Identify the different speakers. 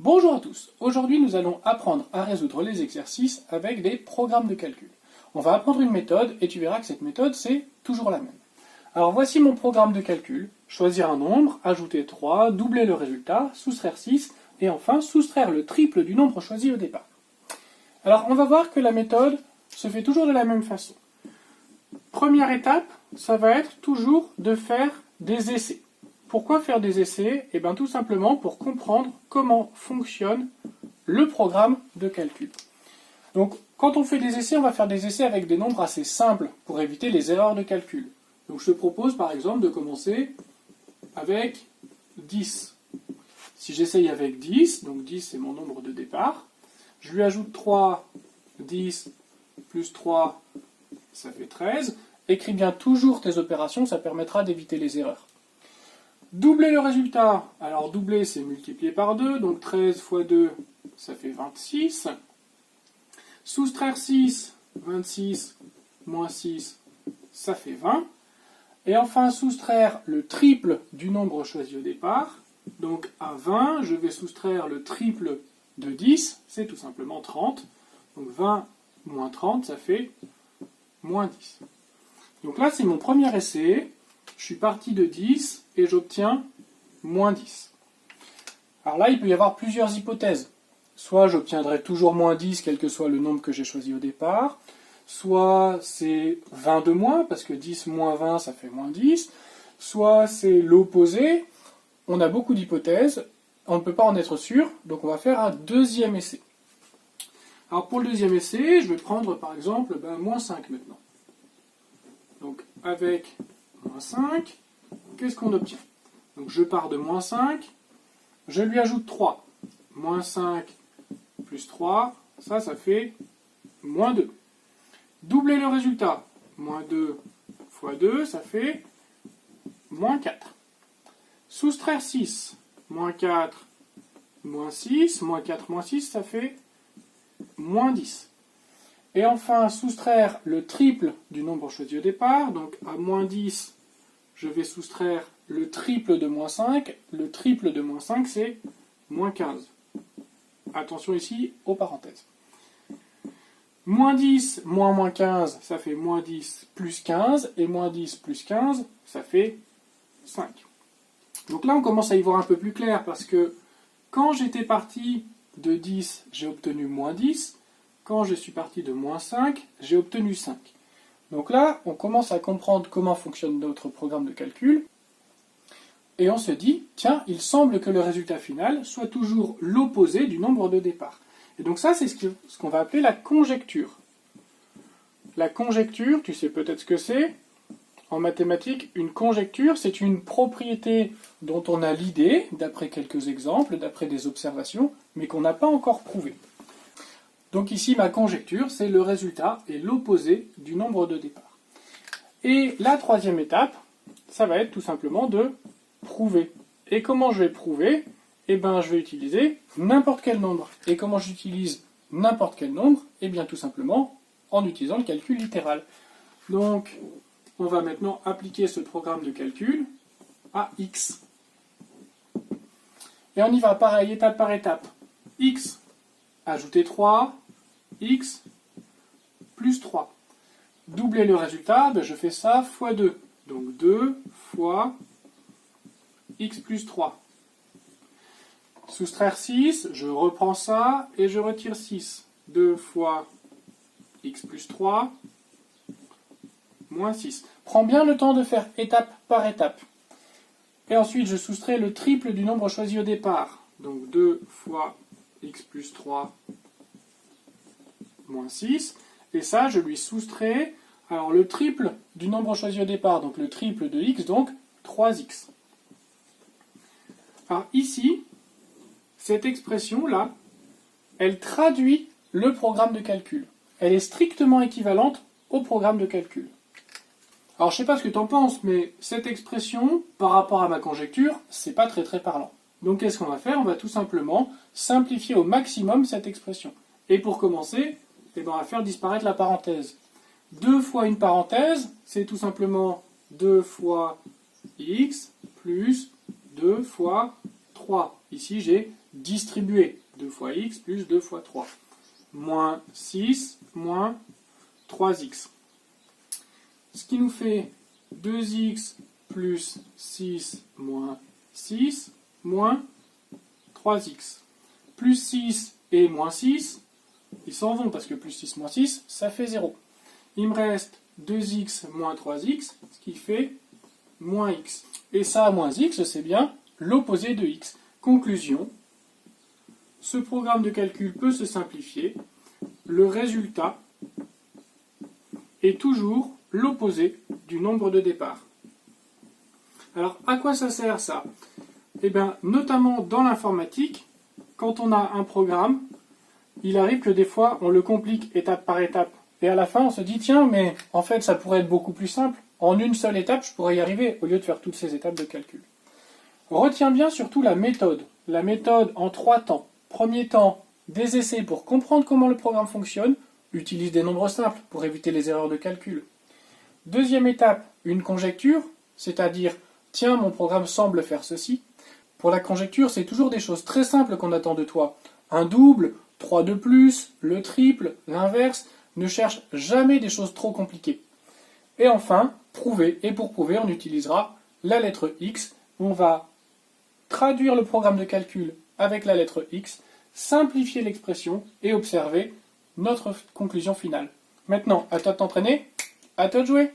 Speaker 1: Bonjour à tous, aujourd'hui nous allons apprendre à résoudre les exercices avec des programmes de calcul. On va apprendre une méthode et tu verras que cette méthode c'est toujours la même. Alors voici mon programme de calcul, choisir un nombre, ajouter 3, doubler le résultat, soustraire 6 et enfin soustraire le triple du nombre choisi au départ. Alors on va voir que la méthode se fait toujours de la même façon. Première étape, ça va être toujours de faire des essais. Pourquoi faire des essais? Eh bien tout simplement pour comprendre comment fonctionne le programme de calcul. Donc quand on fait des essais, on va faire des essais avec des nombres assez simples pour éviter les erreurs de calcul. Donc je te propose par exemple de commencer avec 10. Si j'essaye avec 10, donc 10 c'est mon nombre de départ, je lui ajoute 3, 10 plus 3, ça fait 13. Écris bien toujours tes opérations, ça permettra d'éviter les erreurs. Doubler le résultat, alors doubler c'est multiplier par 2, donc 13 fois 2 ça fait 26. Soustraire 6, 26 moins 6, ça fait 20. Et enfin soustraire le triple du nombre choisi au départ, donc à 20 je vais soustraire le triple de 10, c'est tout simplement 30. Donc 20 moins 30 ça fait moins 10. Donc là c'est mon premier essai. Je suis parti de 10 et j'obtiens moins 10. Alors là, il peut y avoir plusieurs hypothèses. Soit j'obtiendrai toujours moins 10, quel que soit le nombre que j'ai choisi au départ. Soit c'est 20 de moins, parce que 10 moins 20, ça fait moins 10. Soit c'est l'opposé. On a beaucoup d'hypothèses. On ne peut pas en être sûr, donc on va faire un deuxième essai. Alors pour le deuxième essai, je vais prendre par exemple moins 5 maintenant. Donc avec moins 5, qu'est-ce qu'on obtient? Donc je pars de moins 5, je lui ajoute 3. Moins 5 plus 3, ça fait moins 2. Doubler le résultat, moins 2 fois 2, ça fait moins 4. Soustraire 6, moins 4, moins 6, moins 4, moins 6, ça fait moins 10. Et enfin, soustraire le triple du nombre choisi au départ, donc à moins 10, je vais soustraire le triple de moins 5. Le triple de moins 5, c'est moins 15. Attention ici aux parenthèses. Moins 10 moins moins 15, ça fait moins 10 plus 15. Et moins 10 plus 15, ça fait 5. Donc là, on commence à y voir un peu plus clair parce que quand j'étais parti de 10, j'ai obtenu moins 10. Quand je suis parti de moins 5, j'ai obtenu 5. Donc là, on commence à comprendre comment fonctionne notre programme de calcul. Et on se dit, tiens, il semble que le résultat final soit toujours l'opposé du nombre de départ. Et donc ça, c'est ce qu'on va appeler la conjecture. La conjecture, tu sais peut-être ce que c'est. En mathématiques, une conjecture, c'est une propriété dont on a l'idée, d'après quelques exemples, d'après des observations, mais qu'on n'a pas encore prouvé. Donc ici, ma conjecture, c'est le résultat et l'opposé du nombre de départ. Et la troisième étape, ça va être tout simplement de prouver. Et comment je vais prouver? Eh bien, je vais utiliser n'importe quel nombre. Et comment j'utilise n'importe quel nombre? Eh bien, tout simplement en utilisant le calcul littéral. Donc, on va maintenant appliquer ce programme de calcul à x. Et on y va pareil, étape par étape. X, ajouter 3, x plus 3. Doubler le résultat, je fais ça fois 2. Donc 2 fois x plus 3. Soustraire 6, je reprends ça et je retire 6. 2 fois x plus 3, moins 6. Prends bien le temps de faire étape par étape. Et ensuite, je soustrais le triple du nombre choisi au départ. Donc 2 fois x plus 3, moins 6. Et ça, je lui soustrais alors le triple du nombre choisi au départ, donc le triple de x, donc 3x. Alors ici, cette expression-là, elle traduit le programme de calcul. Elle est strictement équivalente au programme de calcul. Alors je ne sais pas ce que tu en penses, mais cette expression, par rapport à ma conjecture, c'est pas très parlant. Donc qu'est-ce qu'on va faire? On va tout simplement simplifier au maximum cette expression. Et pour commencer, on va faire disparaître la parenthèse. 2 fois une parenthèse, c'est tout simplement 2 fois x plus 2 fois 3. Ici, j'ai distribuer 2 fois x plus 2 fois 3. Moins 6 moins 3x. Ce qui nous fait 2x plus 6 moins 6 moins 3x. Plus 6 et moins 6, ils s'en vont parce que plus 6 moins 6, ça fait 0. Il me reste 2x moins 3x, ce qui fait moins x. Et ça, moins x, c'est bien l'opposé de x. Conclusion, ce programme de calcul peut se simplifier. Le résultat est toujours l'opposé du nombre de départ. Alors, à quoi ça sert ça? Eh bien, notamment dans l'informatique, quand on a un programme, il arrive que des fois, on le complique étape par étape. Et à la fin, on se dit, tiens, mais en fait, ça pourrait être beaucoup plus simple. En une seule étape, je pourrais y arriver, au lieu de faire toutes ces étapes de calcul. Retiens bien surtout la méthode. La méthode en 3 temps. Premier temps, des essais pour comprendre comment le programme fonctionne. Utilise des nombres simples pour éviter les erreurs de calcul. Deuxième étape, une conjecture, c'est-à-dire, tiens, mon programme semble faire ceci. Pour la conjecture, c'est toujours des choses très simples qu'on attend de toi. Un double, 3 de plus, le triple, l'inverse. Ne cherche jamais des choses trop compliquées. Et enfin, prouver. Et pour prouver, on utilisera la lettre X. On va traduire le programme de calcul avec la lettre X, simplifier l'expression et observer notre conclusion finale. Maintenant, à toi de t'entraîner, à toi de jouer.